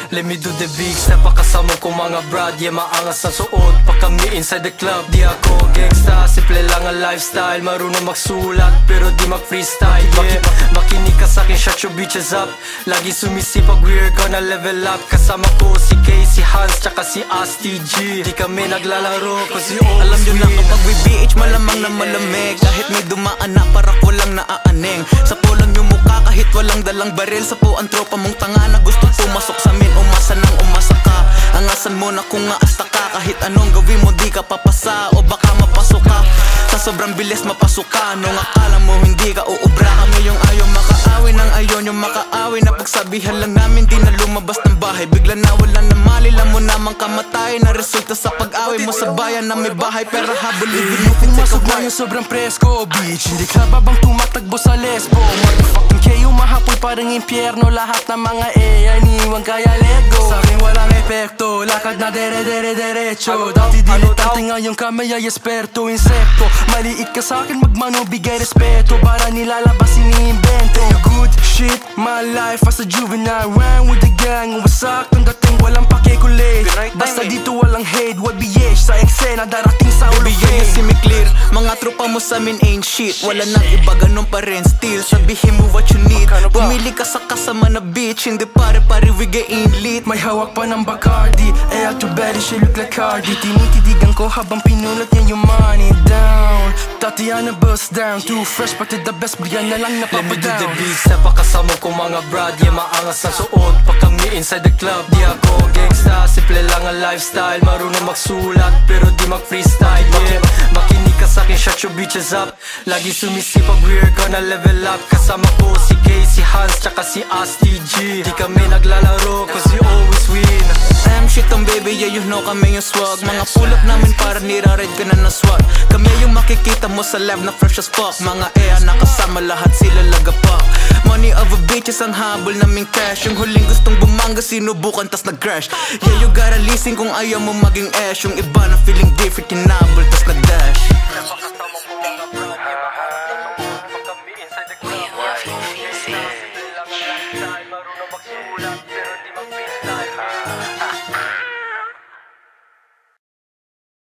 Let me do the big step, pakasama ko mga brad. Yeah, maangas ang suot, pa kami inside the club. Di ako gangsta, simple lang ang lifestyle. Marunong magsulat, pero di mag-freestyle. Yeah, makinig ka sa'kin, shut your bitches up. Lagi sumisipag, we're gonna level up. Kasama ko si Kay, si Hans, tsaka si Asti G. Di kami naglalaro, kasi always alam nyo na kapag we BH, malamang na malamig. Kahit may dumaan na, para walang naaaning. Sa pulang yung mukha, kahit walang dalang baril. Sa po ang tropa mong tanga na gustong pumasok sa amin. Umasa nang umasa ka, angasan mo na kung aasta ka. Kahit anong gawin mo di ka papasa, o baka mapasok ka. Sa sobrang bilis mapasok ka, nung akala mo hindi ka uubra. Kami yung ayaw makaawin, ang ayaw yung makaawin. Na pagsabihan lang namin di na lumabas ng bahay. Bigla na wala na malila mo namang kamatay. Na resulta sa pag-away mo sa bayan na may bahay. Pero habol living mo pumasok na yung sobrang presko, bitch. Hindi ka ba bang tumatagbo sa lesbo? Motherfucking kayo mahapoy parang impyerno. Lahat ng mga ay niwang kaya let go. Sa akin walang epekto, lakad na dere-dere-derecho. Dati diletante ngayong kami ay esperto. Insekto, maliit ka sa'kin magmano bigay respeto. Para nilalabas iniimbento. Good shit, my life as a juvenile. Rhyme with the gang, wasak ang dating walang pakikulit. Basta dito walang hate, what BH sa eksena darating sa ulo fame. Si me clear, mga tropa mo sa amin ain't shit. Wala nang iba, ganun pa rin still. Sabihin mo what you need, pumili ka sa kasama na bitch. Hindi pare-pare we getting lit. May hawak pa ng Bacardi, eh at your belly she look like Cardi. Tinitidigan ko habang pinulot niya yung money down. Tatiana bust down, too fresh pati the best bigyan na lang napapadown. Let me do the big step, pakasama ko mga brad. Yeah, maangas ang suot, pa kami inside the club. Di ako gangsta, simple lang ang lifestyle. Marunong magsulat, pero di mag-freestyle. Yeah, makinig ka sa'kin, shut your bitches up. Lagi sumisipag, we're gonna level up. Kasama ko si Kay, si Hans, tsaka si Asti G. Di kami naglalaro, cause we always win. Damn shit ang baby, yeah you know kami yung swag. Mga pull up namin para nira-ride ka na na swag. Kami yung makikita mo sa live na fresh as fuck. Mga nakasama lahat sila lagapak. Money over bitches ang habol naming cash. Yung huling gustong bumangga sinubukan tas nag-crash. Yeah you gotta listen kung ayaw mo maging ash. Yung iba na feeling different kinabol tas nag-dash.